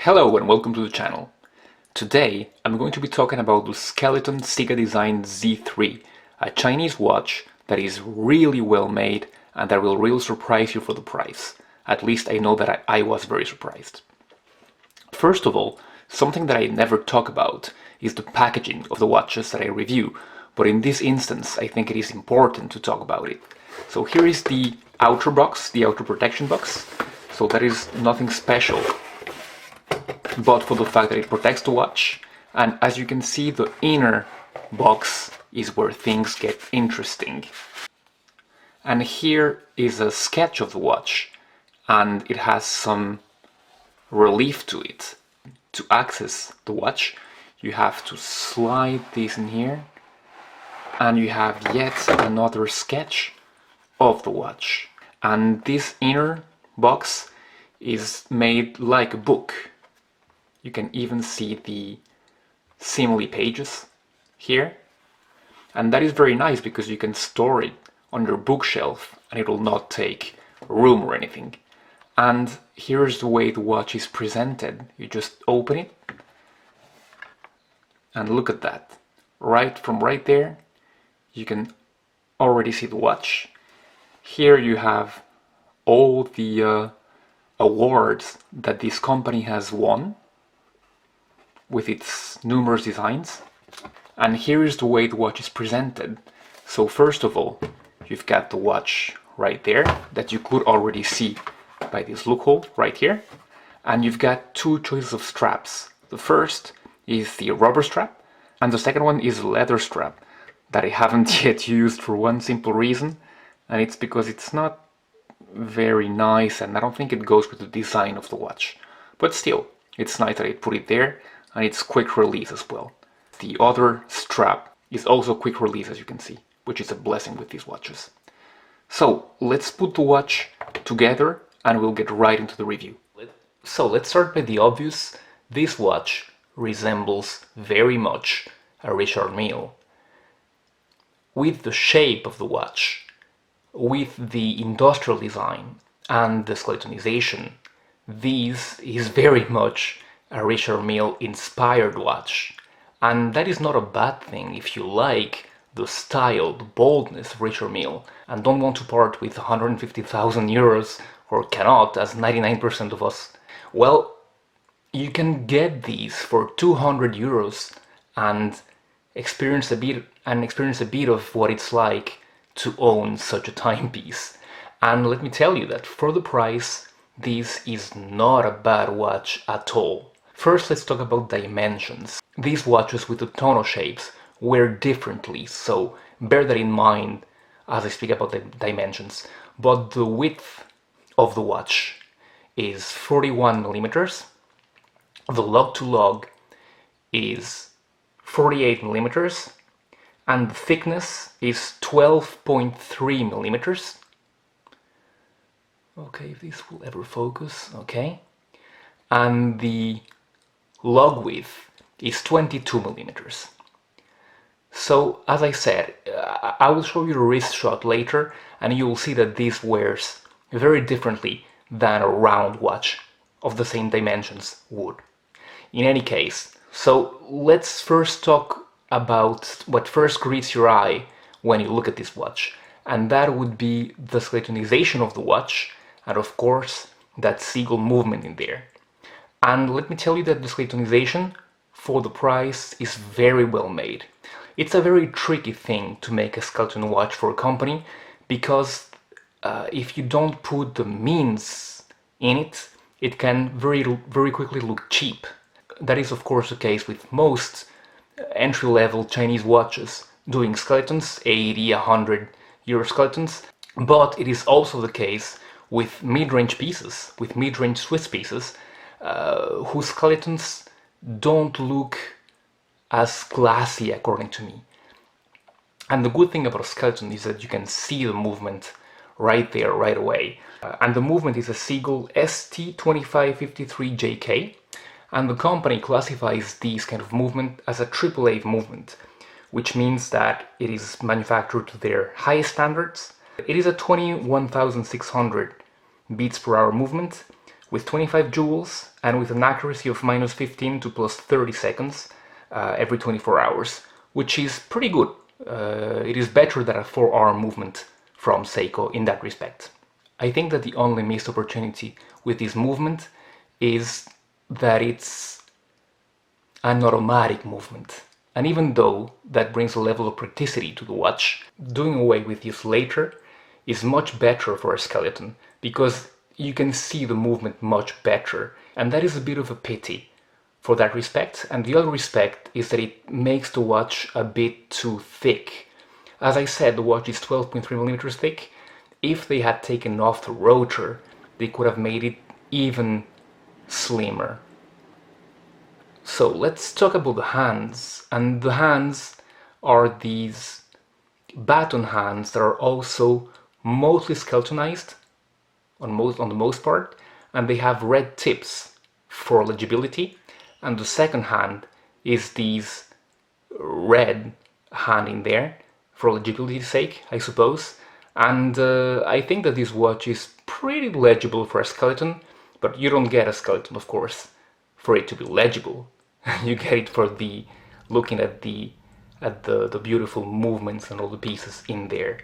Hello and welcome to the channel. Today I'm going to be talking about the Skeleton Cigadesign Z3, a Chinese watch that is really well made and that will really surprise you for the price. At least I know that I was very surprised. First of all, something that I never talk about is the packaging of the watches that I review, but in this instance I think it is important to talk about it. So here is the outer box, the outer protection box. So that is nothing special, but for the fact that it protects the watch. And as you can see, the inner box is where things get interesting. And here is a sketch of the watch, and it has some relief to it. To access the watch, you have to slide this in here, and you have yet another sketch of the watch. And this inner box is made like a book. You can even see the simile pages here. And that is very nice because you can store it on your bookshelf and it will not take room or anything. And here's the way the watch is presented. You just open it and look at that. From right there, you can already see the watch. Here you have all the awards that this company has won with its numerous designs. And here is the way the watch is presented. So first of all, you've got the watch right there that you could already see by this loophole right here. And you've got two choices of straps. The first is the rubber strap, and the second one is a leather strap that I haven't yet used for one simple reason, and it's because it's not very nice and I don't think it goes with the design of the watch. But still, it's nice that I put it there, and it's quick release as well. The other strap is also quick release, as you can see, which is a blessing with these watches. So let's put the watch together and we'll get right into the review. So let's start by the obvious. This watch resembles very much a Richard Mille. With the shape of the watch, with the industrial design and the skeletonization, this is very much a Richard Mille inspired watch. And that is not a bad thing if you like the style, the boldness of Richard Mille and don't want to part with 150,000 euros, or cannot, as 99% of us. Well, you can get these for 200 euros and experience a bit of what it's like to own such a timepiece. And let me tell you that for the price, this is not a bad watch at all. First, let's talk about dimensions. These watches with the tonneau shapes wear differently, so bear that in mind as I speak about the dimensions. But the width of the watch is 41 millimeters. The lug to lug is 48 millimeters, and the thickness is 12.3 millimeters. Okay, if this will ever focus, okay. And the lug width is 22 millimeters. So, as I said, I will show you a wrist shot later, and you will see that this wears very differently than a round watch of the same dimensions would. In any case, so let's first talk about what first greets your eye when you look at this watch, and that would be the skeletonization of the watch, and of course that seagull movement in there. And let me tell you that the skeletonization for the price is very well made. It's a very tricky thing to make a skeleton watch for a company, because if you don't put the means in it, it can very quickly look cheap. That is of course the case with most entry-level Chinese watches doing skeletons, 80, 100 euro skeletons, but it is also the case with mid-range pieces, with mid-range Swiss pieces, whose skeletons don't look as classy according to me. And the good thing about a skeleton is that you can see the movement right there, right away. And the movement is a Seagull ST2553JK, and the company classifies these kind of movement as a AAA movement, which means that it is manufactured to their highest standards. It is a 21,600 beats per hour movement with 25 joules and with an accuracy of -15 to +30 seconds every 24 hours, which is pretty good. It is better than a 4-hour movement from Seiko in that respect. I think that the only missed opportunity with this movement is that it's an automatic movement. And even though that brings a level of practicity to the watch, doing away with this later is much better for a skeleton because you can see the movement much better, and that is a bit of a pity for that respect. And the other respect is that it makes the watch a bit too thick. As I said, the watch is 12.3 millimeters thick. If they had taken off the rotor, they could have made it even slimmer. So let's talk about the hands. And the hands are these baton hands that are also mostly skeletonized on the most part, and they have red tips for legibility. And the second hand is these red hand in there for legibility's sake, I suppose. And I think that this watch is pretty legible for a skeleton, but you don't get a skeleton, of course, for it to be legible. You get it for the looking at the beautiful movements and all the pieces in there.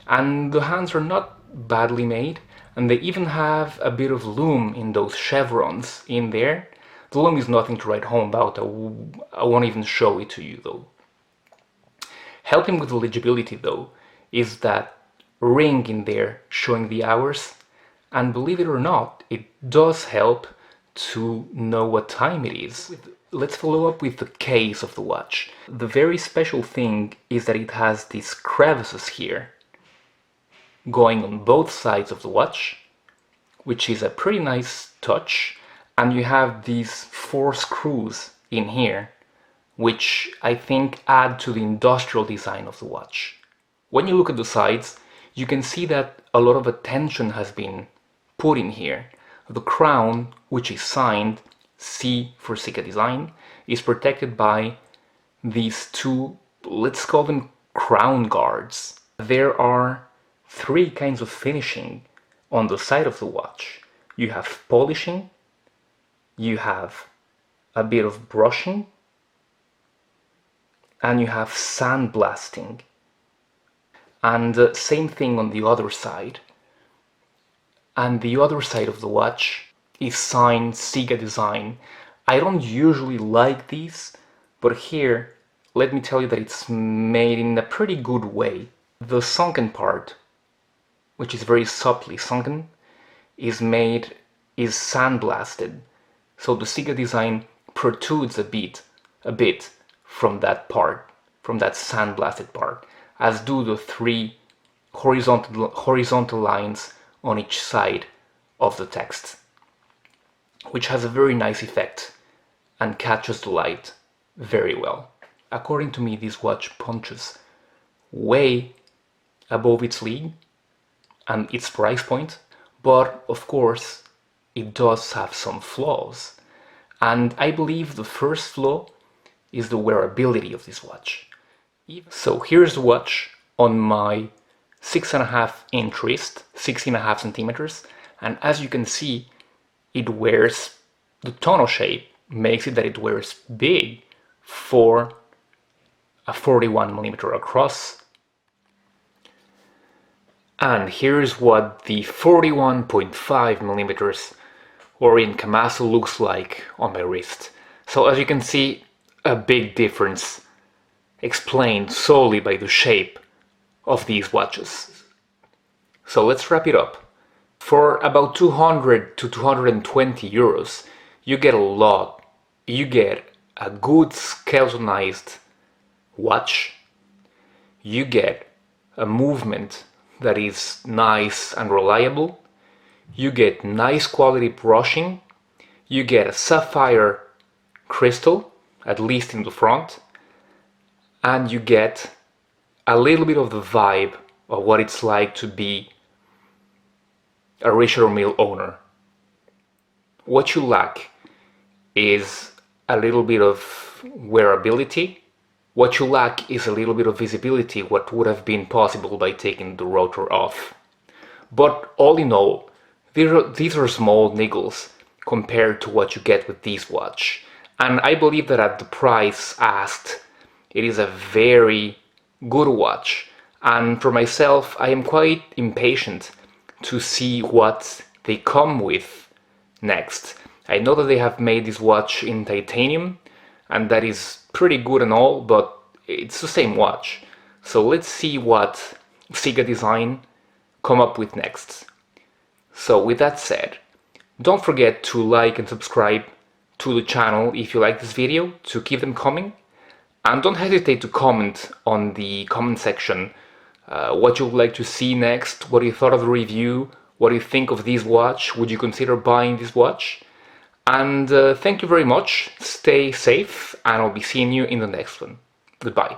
And the hands are not badly made, and they even have a bit of loom in those chevrons in there. The loom is nothing to write home about. I won't even show it to you though. Helping with the legibility though is that ring in there showing the hours, and believe it or not, it does help to know what time it is. Let's follow up with the case of the watch. The very special thing is that it has these crevices here going on both sides of the watch, which is a pretty nice touch, and you have these 4 screws in here, which I think add to the industrial design of the watch. When you look at the sides, you can see that a lot of attention has been put in here. The crown, which is signed C for Cigadesign, is protected by these 2, let's call them crown guards. There are 3 kinds of finishing on the side of the watch. You have polishing, you have a bit of brushing, and you have sandblasting. And same thing on the other side. And the other side of the watch is signed Cigadesign. I don't usually like these, but here, let me tell you that it's made in a pretty good way. The sunken part, which is very subtly sunken, is sandblasted. So the Cigadesign protrudes a bit from that part, from that sandblasted part, as do the 3 horizontal lines on each side of the text, which has a very nice effect and catches the light very well. According to me, this watch punches way above its league and its price point, but of course it does have some flaws. And I believe the first flaw is the wearability of this watch. So here's the watch on my 6.5-inch wrist, 16.5 centimeters, and as you can see, it wears, the tonal shape makes it that it wears big for a 41 millimeter across. And here's what the 41.5 millimeters or in Camaso looks like on my wrist. So as you can see, a big difference explained solely by the shape of these watches. So let's wrap it up. For about 200 to 220 euros, you get a lot. You get a good skeletonized watch. You get a movement that is nice and reliable. You get nice quality brushing. You get a sapphire crystal, at least in the front. And you get a little bit of the vibe of what it's like to be a Richard Mille owner. What you lack is a little bit of wearability. What you lack is a little bit of visibility, what would have been possible by taking the rotor off. But all in all, these are small niggles compared to what you get with this watch. And I believe that at the price asked, it is a very good watch. And for myself, I am quite impatient to see what they come with next. I know that they have made this watch in titanium, and that is pretty good and all, but it's the same watch. So let's see what Cigadesign come up with next. So with that said, don't forget to like and subscribe to the channel if you like this video, to keep them coming. And don't hesitate to comment on the comment section what you would like to see next, what you thought of the review, what you think of this watch, would you consider buying this watch? And thank you very much, stay safe, and I'll be seeing you in the next one. Goodbye.